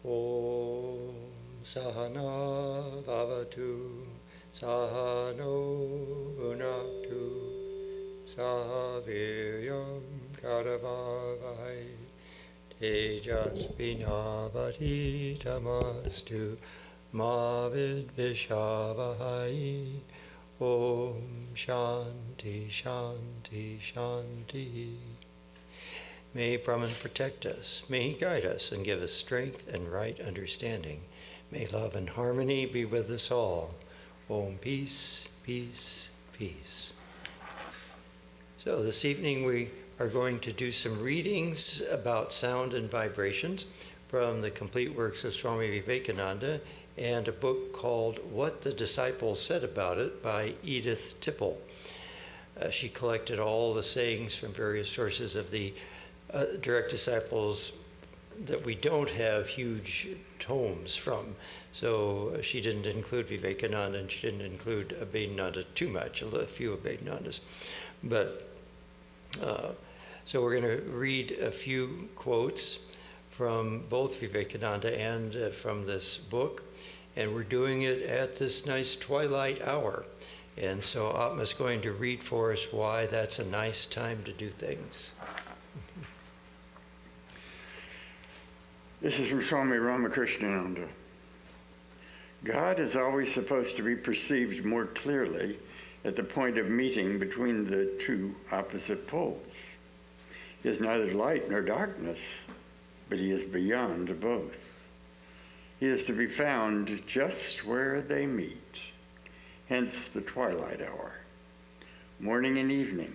Om Sahana Bhavatu Sahano Bhunaktu Sahaviryam Karavavai Tejasvinavaditamastu Ma Vidvishavahai. Om Shanti Shanti Shanti. May Brahman protect us. May he guide us and give us strength and right understanding. May love and harmony be with us all. Om peace, peace, peace. So this evening we are going to do some readings about sound and vibrations from the complete works of Swami Vivekananda and a book called What the Disciples Said About It by Edith Tipple. She collected all the sayings from various sources of the direct disciples that we don't have huge tomes from. So she didn't include Vivekananda and she didn't include Abhedananda too much, a few Abhedanandas. But so we're going to read a few quotes from both Vivekananda and from this book. And we're doing it at this nice twilight hour. And so Atma's going to read for us why that's a nice time to do things. This is from Swami Ramakrishna. God is always supposed to be perceived more clearly at the point of meeting between the two opposite poles. He is neither light nor darkness, but he is beyond both. He is to be found just where they meet, hence the twilight hour. Morning and evening,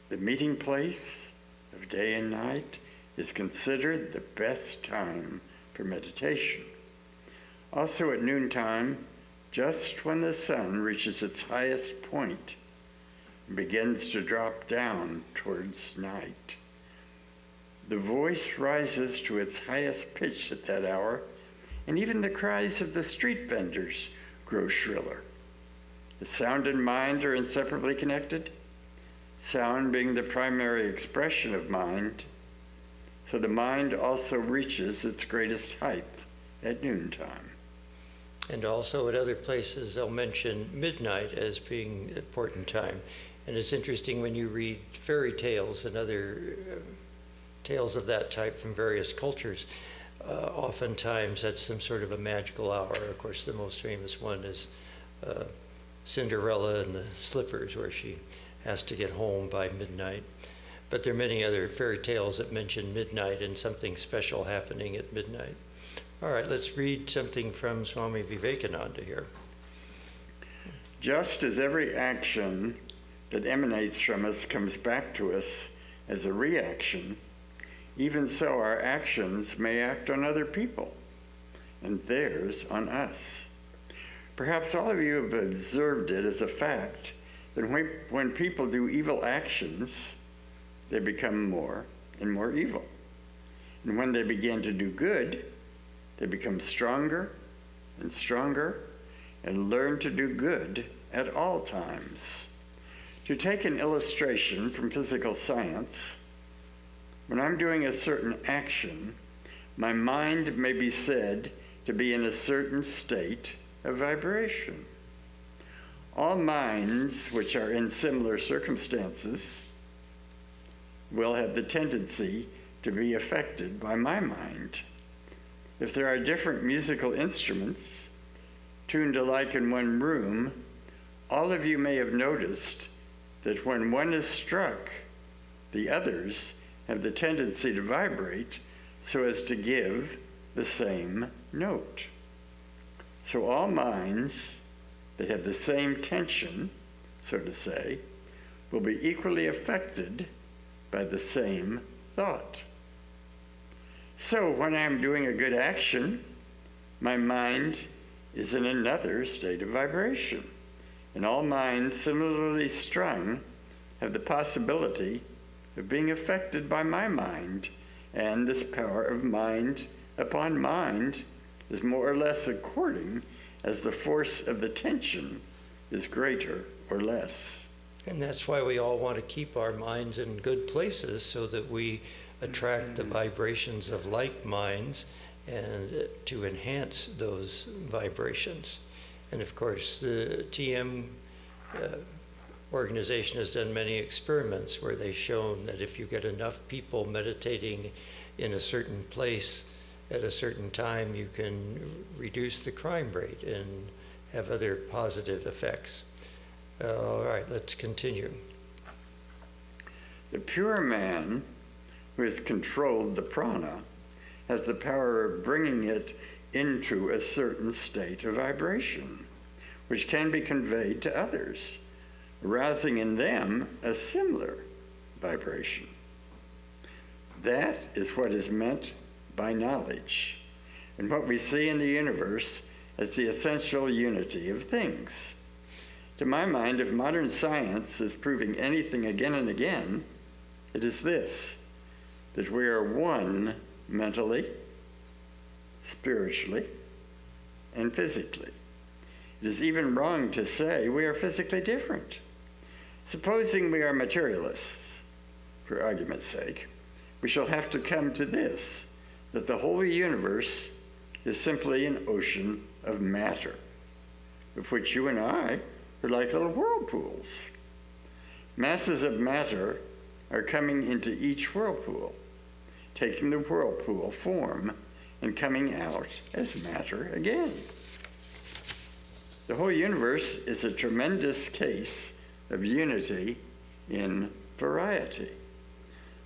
the meeting place of day and night, is considered the best time for meditation. Also at noontime, just when the sun reaches its highest point and begins to drop down towards night. The voice rises to its highest pitch at that hour, and even the cries of the street vendors grow shriller. The sound and mind are inseparably connected, sound being the primary expression of mind. So the mind also reaches its greatest height at noontime. And also at other places they'll mention midnight as being an important time. And it's interesting when you read fairy tales and other tales of that type from various cultures, oftentimes that's some sort of a magical hour. Of course, the most famous one is Cinderella and the Slippers, where she has to get home by midnight. But there are many other fairy tales that mention midnight and something special happening at midnight. All right, let's read something from Swami Vivekananda here. Just as every action that emanates from us comes back to us as a reaction, even so our actions may act on other people, and theirs on us. Perhaps all of you have observed it as a fact that when people do evil actions, they become more and more evil. And when they begin to do good, they become stronger and stronger and learn to do good at all times. To take an illustration from physical science, when I'm doing a certain action, my mind may be said to be in a certain state of vibration. All minds which are in similar circumstances will have the tendency to be affected by my mind. If there are different musical instruments tuned alike in one room, all of you may have noticed that when one is struck, the others have the tendency to vibrate so as to give the same note. So all minds that have the same tension, so to say, will be equally affected by the same thought. So when I'm doing a good action, my mind is in another state of vibration. And all minds similarly strung have the possibility of being affected by my mind. And this power of mind upon mind is more or less according as the force of the tension is greater or less. And that's why we all want to keep our minds in good places so that we attract the vibrations of like minds and to enhance those vibrations. And of course, the TM organization has done many experiments where they've shown that if you get enough people meditating in a certain place at a certain time, you can reduce the crime rate and have other positive effects. All right, let's continue. The pure man who has controlled the prana has the power of bringing it into a certain state of vibration, which can be conveyed to others, arousing in them a similar vibration. That is what is meant by knowledge, and what we see in the universe as the essential unity of things. To my mind, if modern science is proving anything again and again, it is this, that we are one mentally, spiritually, and physically. It is even wrong to say we are physically different. Supposing we are materialists, for argument's sake, we shall have to come to this, that the whole universe is simply an ocean of matter, of which you and I are like little whirlpools. Masses of matter are coming into each whirlpool, taking the whirlpool form and coming out as matter again. The whole universe is a tremendous case of unity in variety.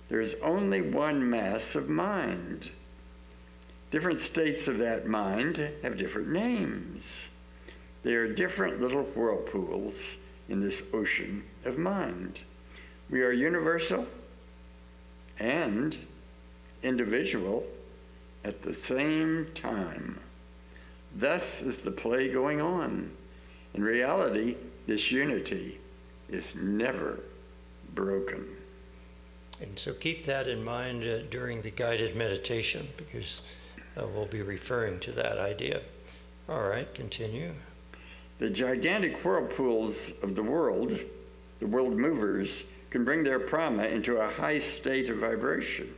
There is only one mass of mind. Different states of that mind have different names. They are different little whirlpools in this ocean of mind. We are universal and individual at the same time. Thus is the play going on. In reality, this unity is never broken. And so keep that in mind during the guided meditation, because we'll be referring to that idea. All right, continue. The gigantic whirlpools of the world movers, can bring their prana into a high state of vibration.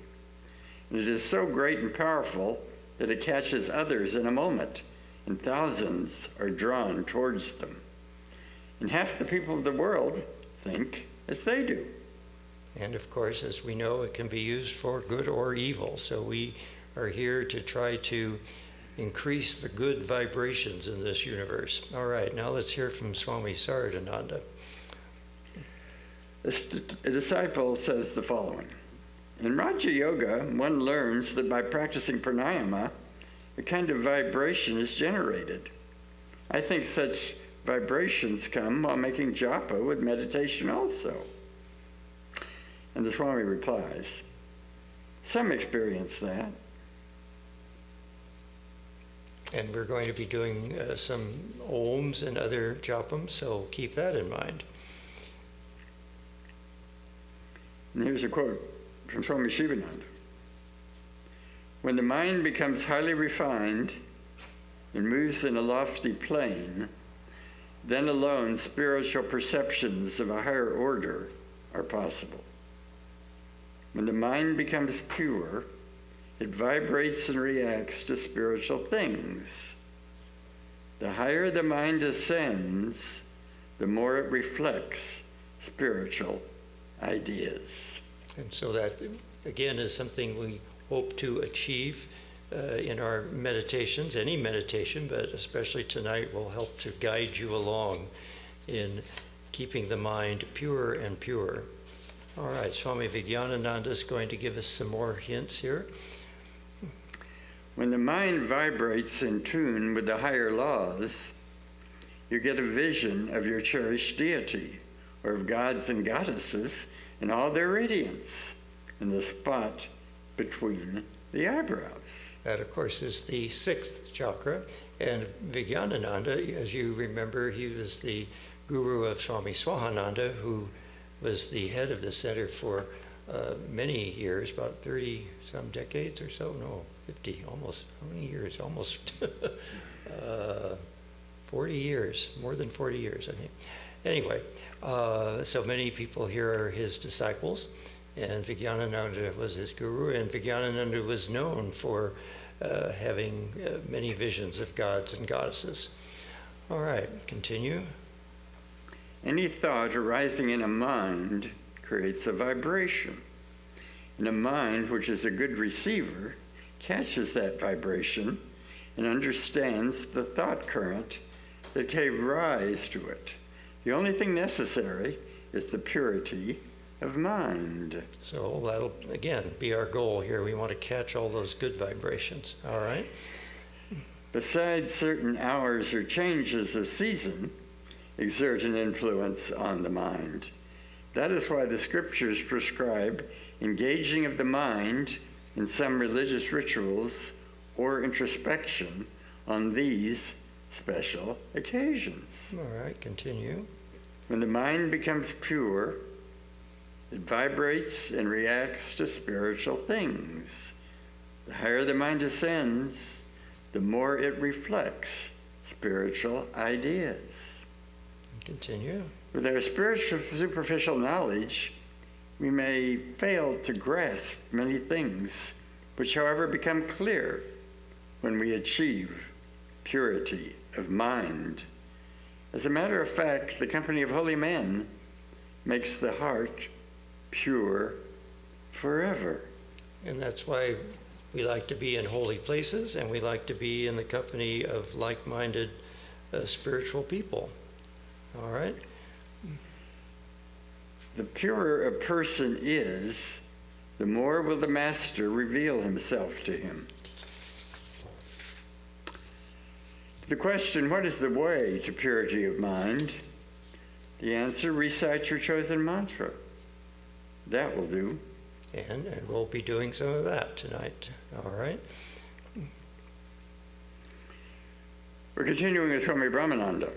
And it is so great and powerful that it catches others in a moment, and thousands are drawn towards them. And half the people of the world think as they do. And of course, as we know, it can be used for good or evil. So we are here to try to increase the good vibrations in this universe. All right, now let's hear from Swami Saradananda. A disciple says the following. In Raja Yoga, one learns that by practicing pranayama, a kind of vibration is generated. I think such vibrations come while making japa with meditation also. And the Swami replies, some experience that. And we're going to be doing some oms and other japams, so keep that in mind. And here's a quote from Swami Shivananda. When the mind becomes highly refined and moves in a lofty plane, then alone spiritual perceptions of a higher order are possible. When the mind becomes pure, it vibrates and reacts to spiritual things. The higher the mind ascends, the more it reflects spiritual ideas. And so that, again, is something we hope to achieve in our meditations. Any meditation, but especially tonight, will help to guide you along in keeping the mind pure and pure. All right, Swami Vidyanananda is going to give us some more hints here. When the mind vibrates in tune with the higher laws, you get a vision of your cherished deity, or of gods and goddesses in all their radiance, in the spot between the eyebrows. That, of course, is the sixth chakra. And Vidyanananda, as you remember, he was the guru of Swami Swahananda, who was the head of the center for many years, about 30-some decades or so. No, 50, almost. How many years? Almost 40 years, more than 40 years, I think. Anyway, so many people here are his disciples, and Vijnanananda was his guru, and Vijnanananda was known for having many visions of gods and goddesses. All right, continue. Any thought arising in a mind creates a vibration. And a mind, which is a good receiver, catches that vibration and understands the thought current that gave rise to it. The only thing necessary is the purity of mind. So that'll, again, be our goal here. We want to catch all those good vibrations, all right? Besides, certain hours or changes of season exert an influence on the mind. That is why the scriptures prescribe engaging of the mind in some religious rituals or introspection on these special occasions. All right, continue. When the mind becomes pure, it vibrates and reacts to spiritual things. The higher the mind ascends, the more it reflects spiritual ideas. Continue. With our spiritual superficial knowledge, we may fail to grasp many things, which, however, become clear when we achieve purity of mind. As a matter of fact, the company of holy men makes the heart pure forever. And that's why we like to be in holy places, and we like to be in the company of like-minded spiritual people. All right? The purer a person is, the more will the Master reveal himself to him. The question, what is the way to purity of mind? The answer, recite your chosen mantra. That will do. And we'll be doing some of that tonight. All right? We're continuing with Swami Brahmananda.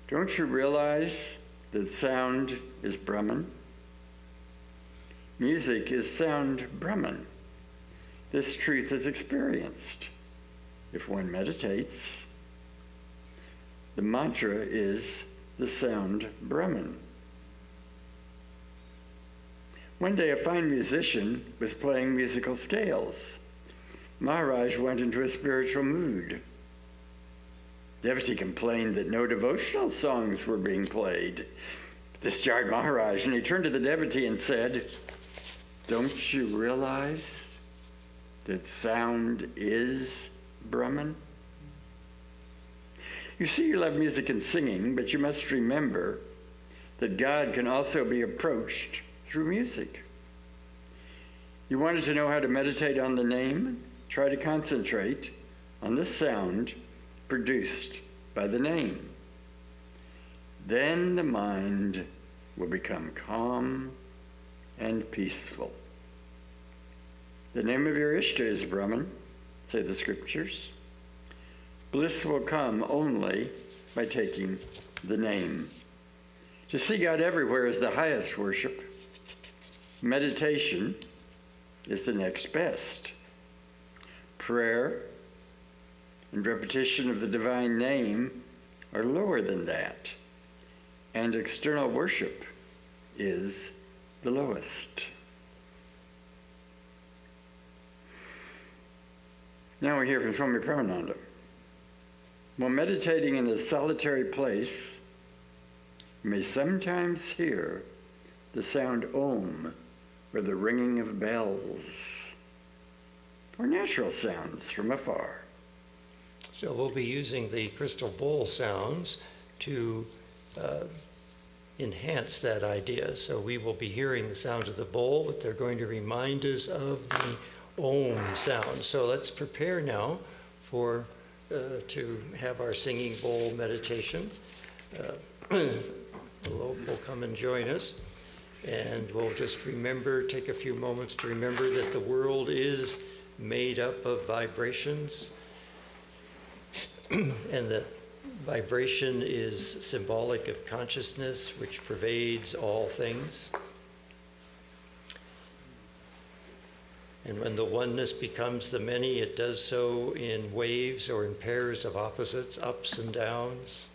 Don't you realize that sound is Brahman? Music is sound Brahman. This truth is experienced if one meditates. The mantra is the sound Brahman. One day a fine musician was playing musical scales. Maharaj went into a spiritual mood. Devotee complained that no devotional songs were being played. This jarred Maharaj, and he turned to the devotee and said, "Don't you realize that sound is Brahman? You see, you love music and singing, but you must remember that God can also be approached through music. You wanted to know how to meditate on the name? Try to concentrate on the sound produced by the name. Then the mind will become calm and peaceful. The name of your Ishta is Brahman, say the scriptures. Bliss will come only by taking the name. To see God everywhere is the highest worship. Meditation is the next best. Prayer and repetition of the divine name are lower than that, and external worship is the lowest. Now we hear from Swami Brahmananda. While meditating in a solitary place, you may sometimes hear the sound Om, or the ringing of bells, or natural sounds from afar. So we'll be using the crystal bowl sounds to enhance that idea. So we will be hearing the sounds of the bowl, but they're going to remind us of the Om sound. So let's prepare now for to have our singing bowl meditation. The Lord will come and join us, and we'll just remember, take a few moments to remember that the world is made up of vibrations, and that vibration is symbolic of consciousness, which pervades all things. And when the oneness becomes the many, it does so in waves or in pairs of opposites, ups and downs.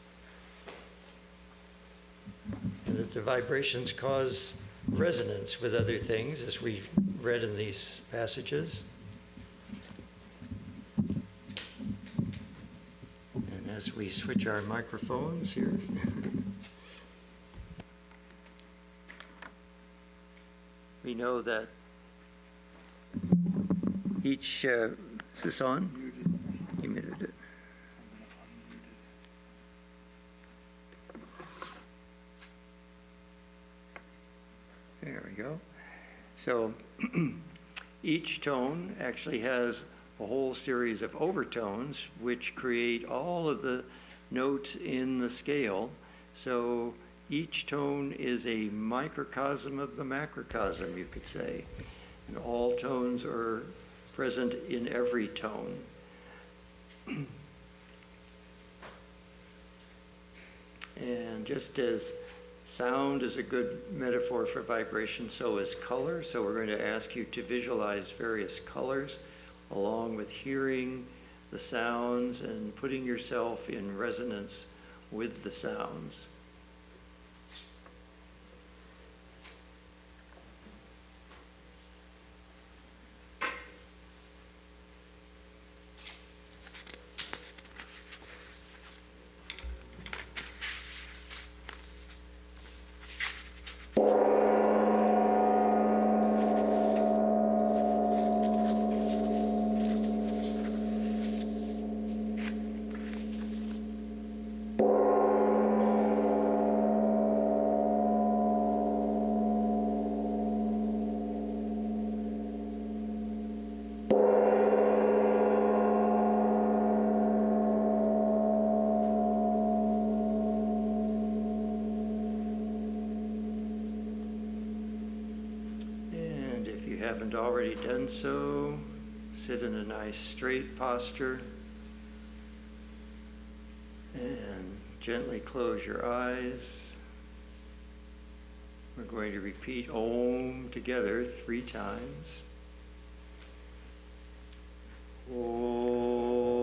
And that the vibrations cause resonance with other things, as we read in these passages. And as we switch our microphones here. We know that each, is this on? You muted it. There we go. So each tone actually has a whole series of overtones which create all of the notes in the scale. So each tone is a microcosm of the macrocosm, you could say. And all tones are present in every tone. And just as sound is a good metaphor for vibration, so is color. So we're going to ask you to visualize various colors along with hearing the sounds and putting yourself in resonance with the sounds. Haven't already done so, sit in a nice straight posture and gently close your eyes. We're going to repeat Om together 3 times. Om.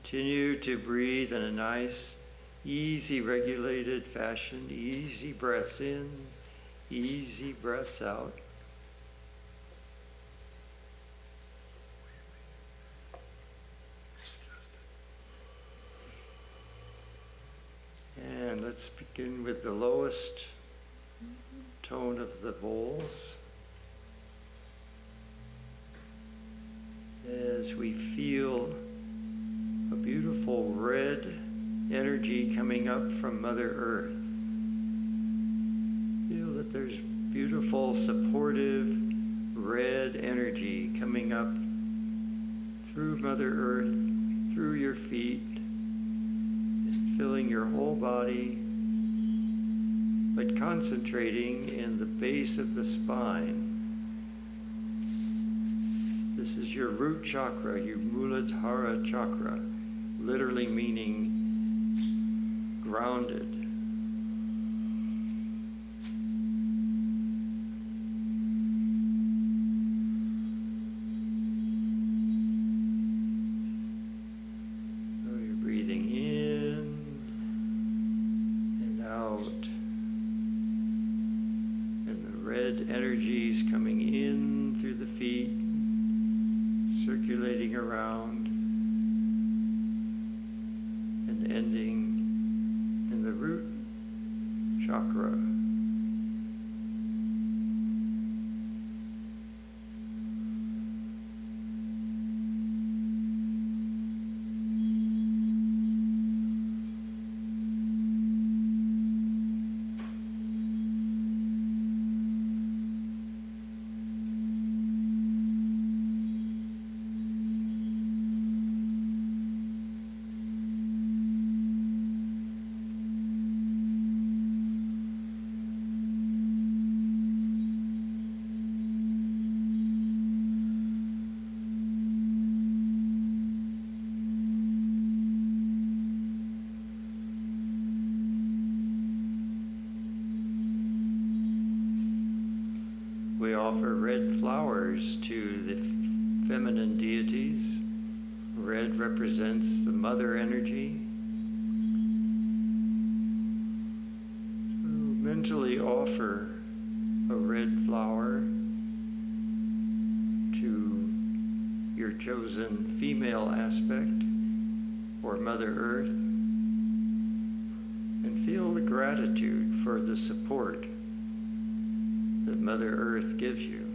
Continue to breathe in a nice, easy, regulated fashion. Easy breaths in, easy breaths out. And let's begin with the lowest tone of the bowls. As we feel a beautiful red energy coming up from Mother Earth. Feel that there's beautiful, supportive, red energy coming up through Mother Earth, through your feet, and filling your whole body, but concentrating in the base of the spine. This is your root chakra, your Muladhara chakra, literally meaning grounded. So you're breathing in and out, and the red energy is coming in through the feet, circulating around and ending in the root chakra. offer red flowers to the feminine deities. Red represents the mother energy. So mentally offer a red flower to your chosen female aspect or Mother Earth, and feel the gratitude for the support that Mother Earth gives you.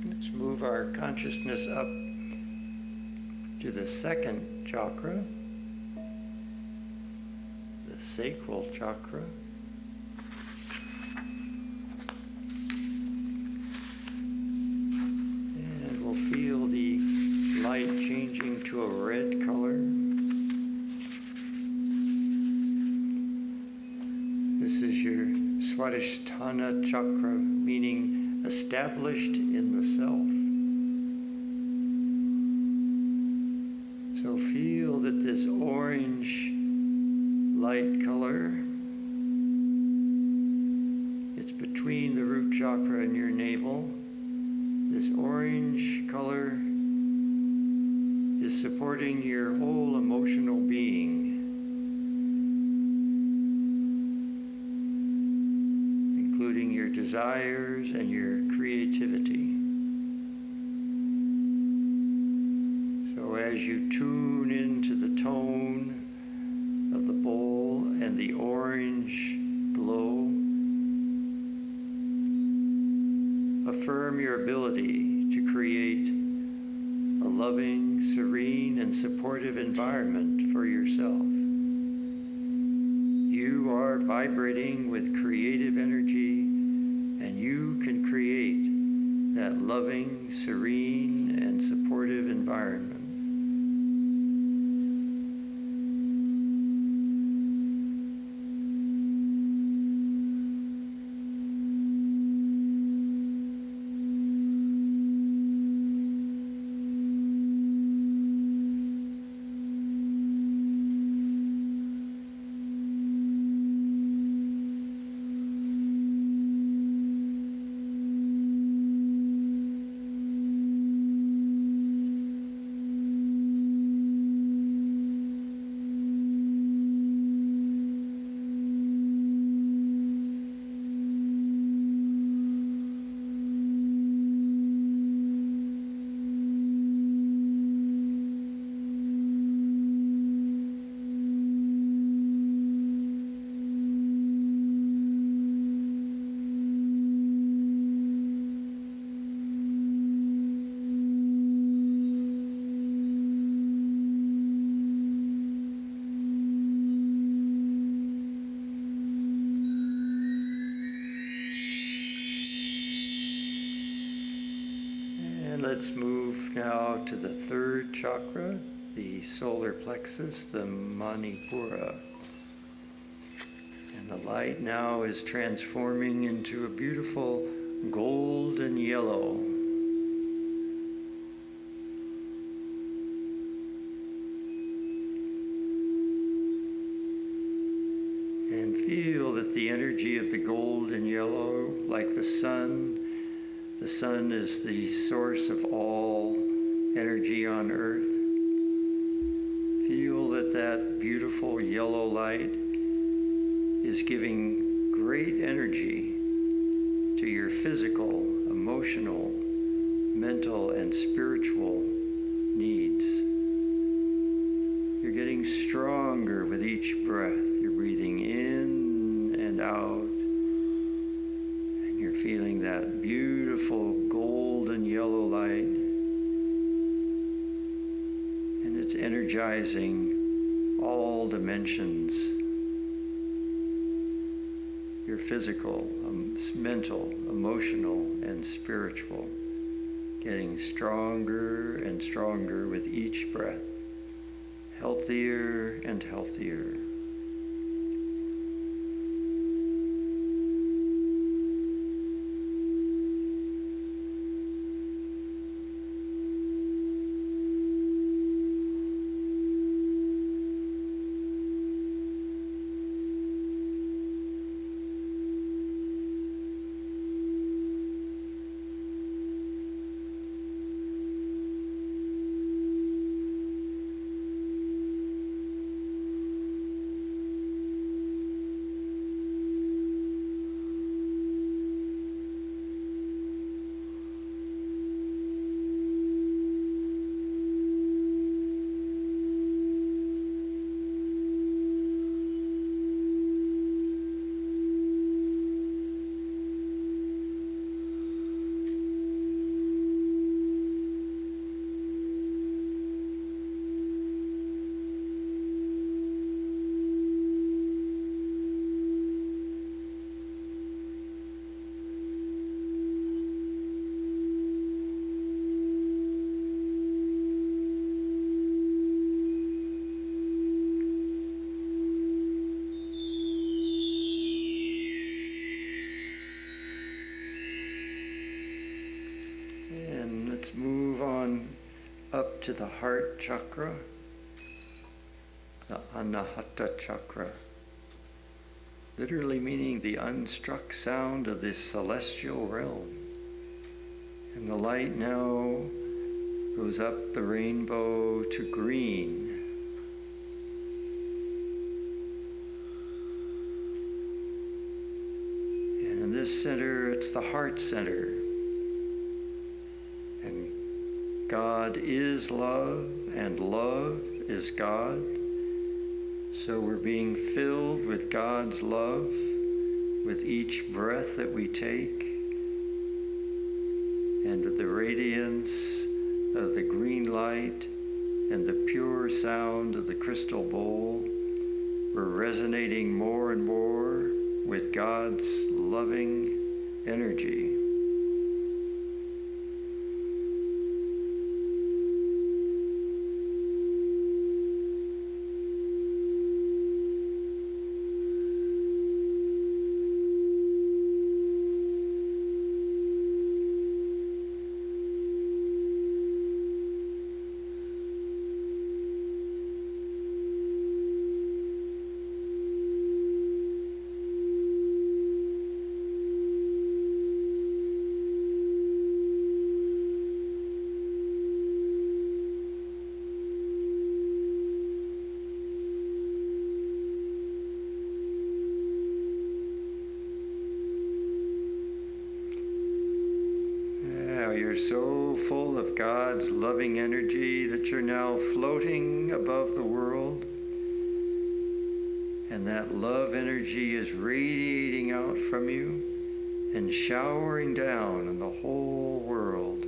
Let's move our consciousness up to the second chakra, the sacral chakra. And we'll feel the light changing to a red color. This is your Swadhisthana chakra, meaning established in the self. So feel that this orange light color, it's between the root chakra and your navel. This orange color is supporting your whole emotional being, including your desires and your creativity. So as you tune into the tone of the bowl and the orange glow, affirm your ability to create a loving, serene, and supportive environment for yourself. You are vibrating with creative energy, and you can create that loving, serene, and supportive environment. Let's move now to the third chakra, the solar plexus, the Manipura. And the light now is transforming into a beautiful golden yellow. And feel that the energy of the golden yellow, like the sun is the source of all energy on earth. Feel that that beautiful yellow light is giving great energy to your physical, emotional, mental and spiritual needs. You're getting stronger with each breath. You're breathing in and out, and you're feeling that beautiful golden yellow light, and it's energizing all dimensions. Your physical, mental, emotional, and spiritual, getting stronger and stronger with each breath, healthier and healthier. And let's move on up to the heart chakra, the Anahata chakra, literally meaning the unstruck sound of this celestial realm. And the light now goes up the rainbow to green. And in this center, it's the heart center. And God is love, and love is God. So we're being filled with God's love with each breath that we take, and with the radiance of the green light and the pure sound of the crystal bowl, we're resonating more and more with God's loving energy. You're so full of God's loving energy that you're now floating above the world. And that love energy is radiating out from you and showering down on the whole world.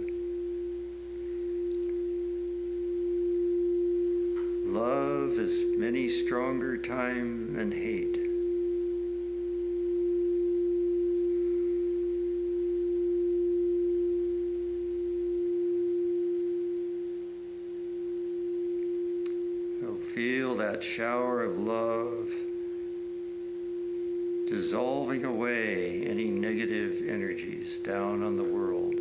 Love is many stronger times than hate. Feel that shower of love dissolving away any negative energies down on the world.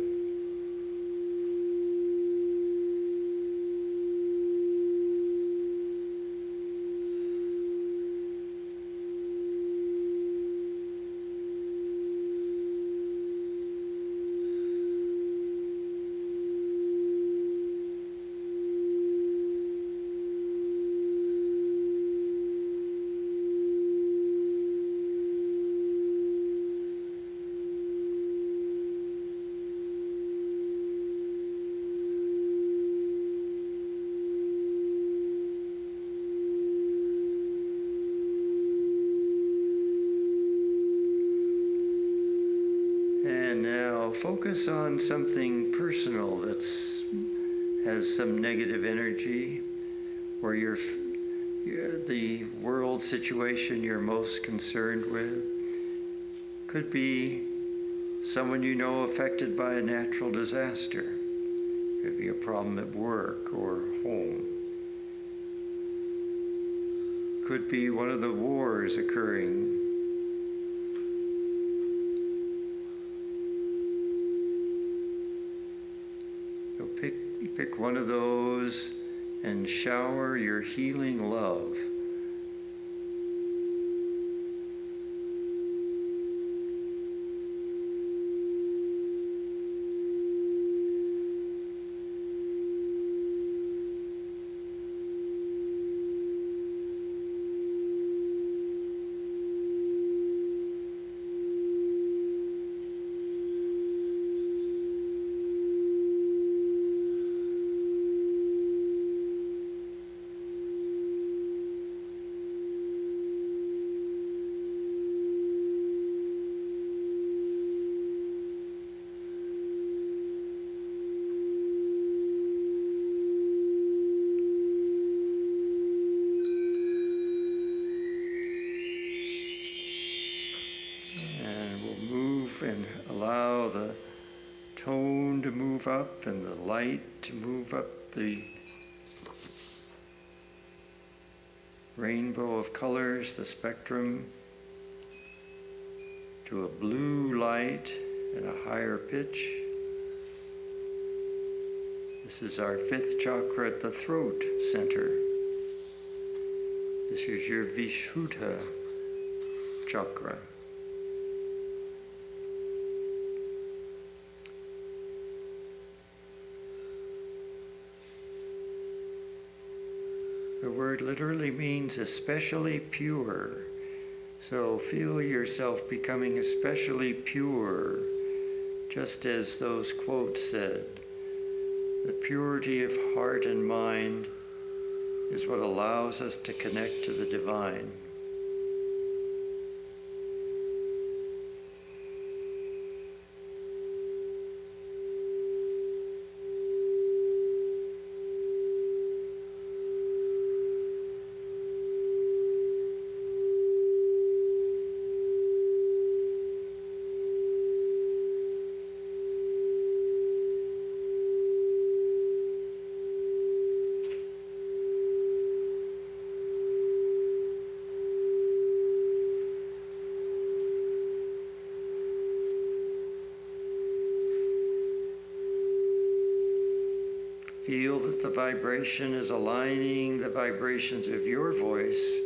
focus on something personal has some negative energy, or the world situation you're most concerned with. Could be someone you know affected by a natural disaster. Could be a problem at work or home. Could be one of the wars occurring. So pick one of those and shower your healing love. And allow the tone to move up and the light to move up the rainbow of colors, the spectrum, to a blue light and a higher pitch. This is our fifth chakra at the throat center. This is your Vishuddha chakra. The word literally means especially pure. So feel yourself becoming especially pure, just as those quotes said. The purity of heart and mind is what allows us to connect to the divine. Feel that the vibration is aligning the vibrations of your voice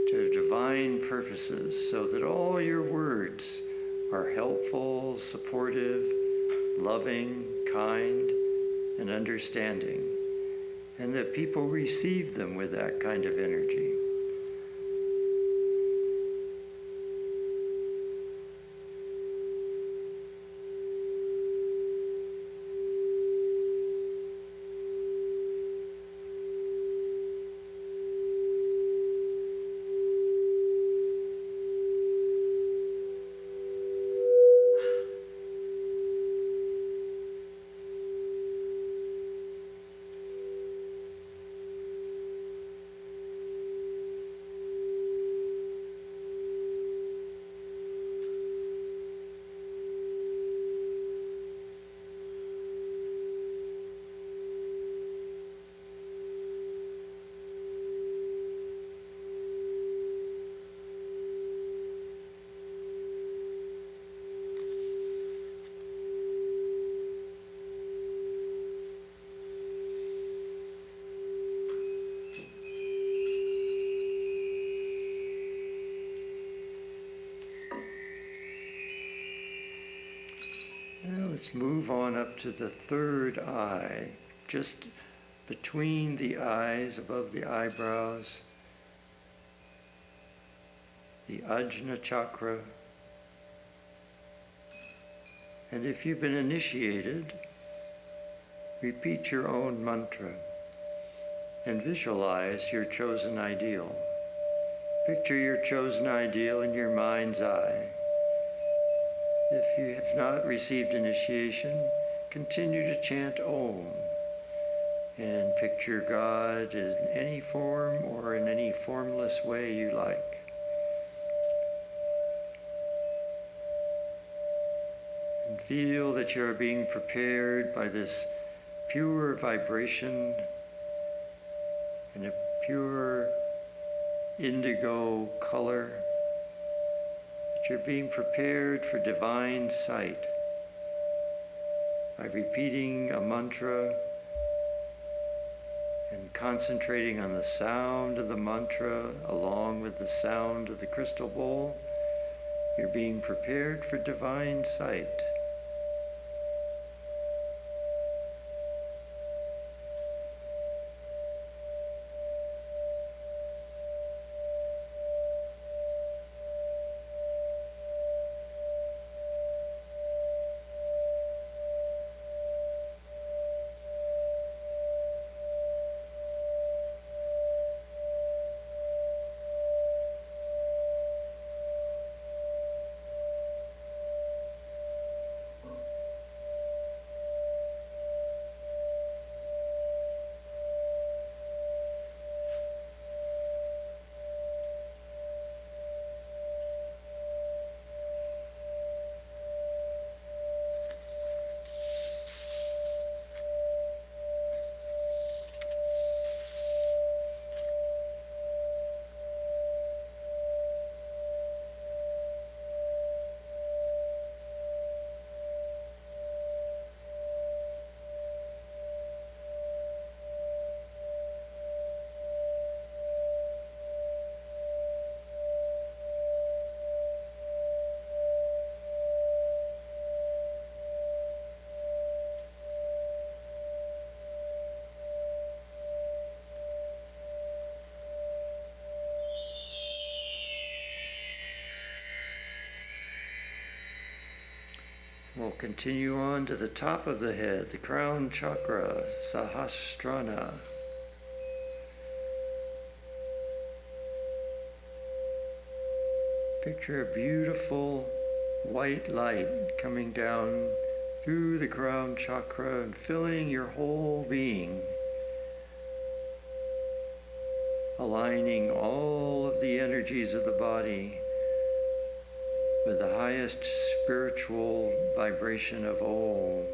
to divine purposes, so that all your words are helpful, supportive, loving, kind, and understanding, and that people receive them with that kind of energy. Let's move on up to the third eye, just between the eyes, above the eyebrows, the Ajna chakra. And if you've been initiated, repeat your own mantra and visualize your chosen ideal. Picture your chosen ideal in your mind's eye. If you have not received initiation, continue to chant Om and picture God in any form or in any formless way you like. And feel that you are being prepared by this pure vibration and a pure indigo color, that you're being prepared for divine sight by repeating a mantra and concentrating on the sound of the mantra along with the sound of the crystal bowl. You're being prepared for divine sight. We'll continue on to the top of the head, the crown chakra, Sahasrara. Picture a beautiful white light coming down through the crown chakra and filling your whole being, aligning all of the energies of the body with the highest spiritual vibration of Om.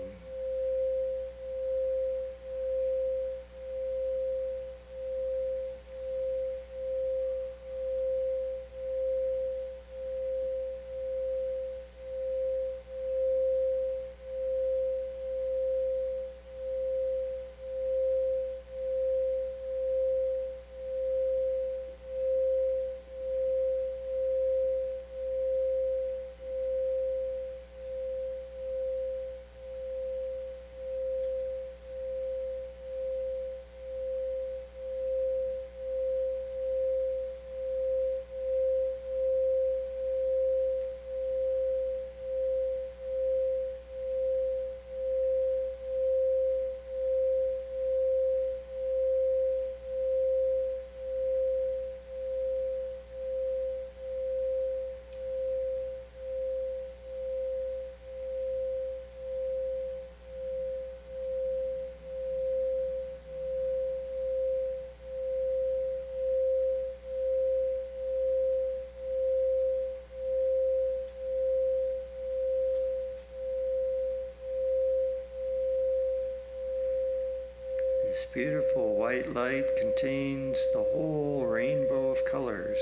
This beautiful white light contains the whole rainbow of colors,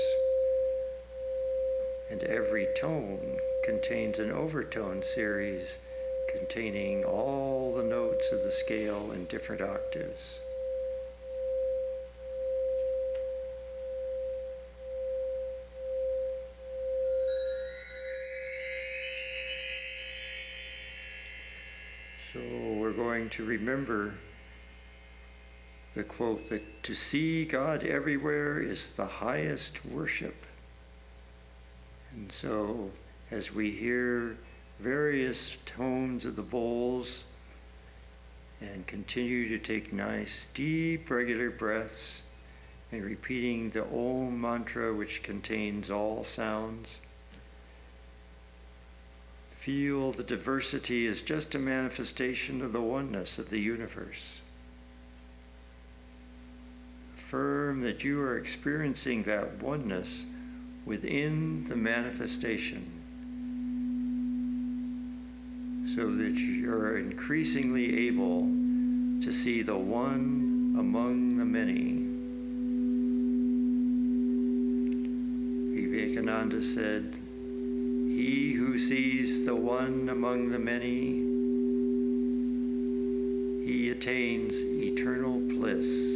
and every tone contains an overtone series containing all the notes of the scale in different octaves. So we're going to remember the quote that to see God everywhere is the highest worship. And so as we hear various tones of the bowls and continue to take nice, deep, regular breaths and repeating the Om mantra, which contains all sounds, Feel the diversity is just a manifestation of the oneness of the universe. Affirm that you are experiencing that oneness within the manifestation, so that you're increasingly able to see the one among the many. Vivekananda said, "He who sees the one among the many, he attains eternal bliss."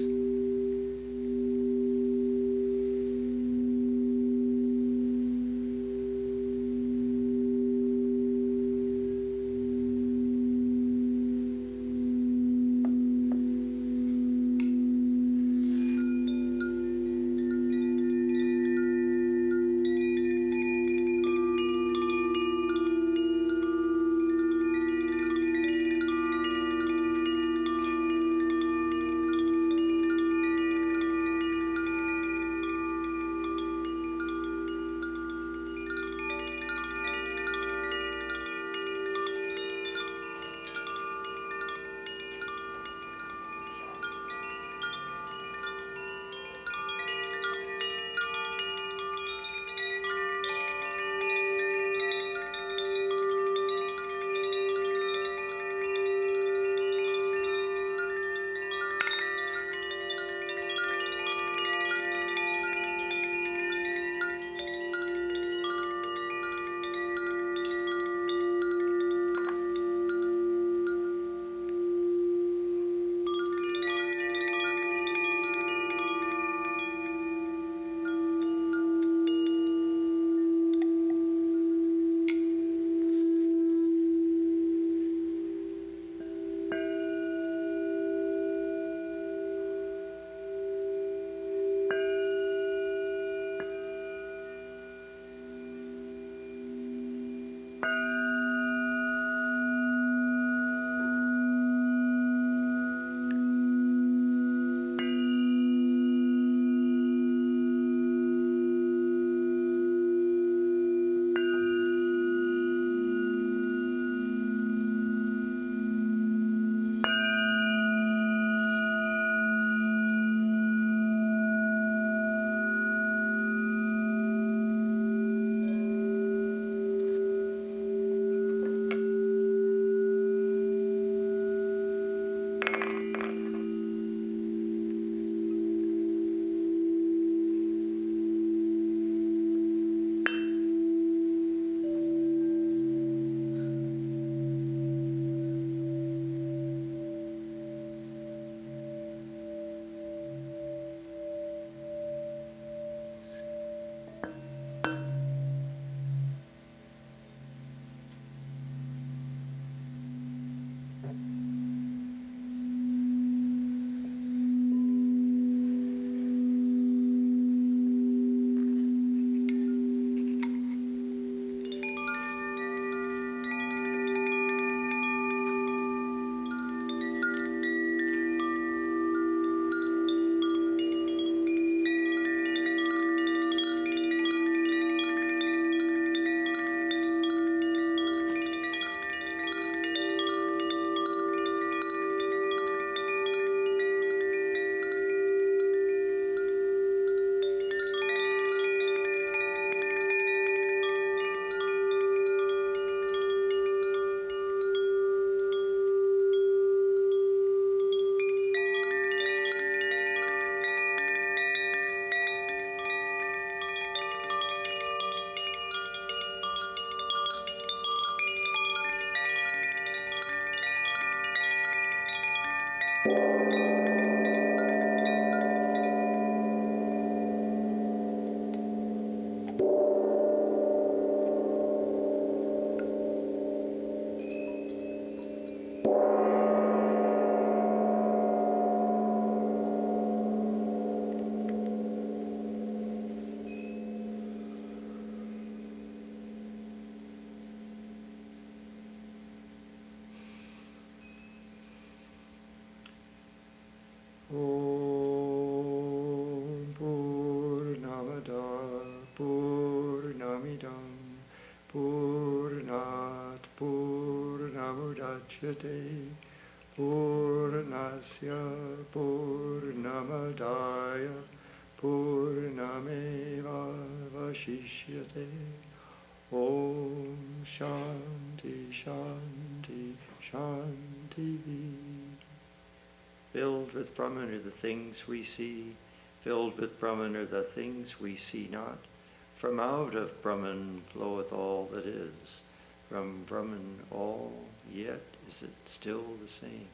Om Purnamada Purnamidam Purnat Dhishyate Purnasya Purnamadaya Purnameva Vashishyate. Om Shanti Shanti Shanti. Filled with Brahman are the things we see, filled with Brahman are the things we see not. From out of Brahman floweth all that is, from Brahman all, yet is it still the same.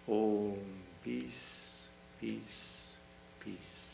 Om, peace, peace, peace.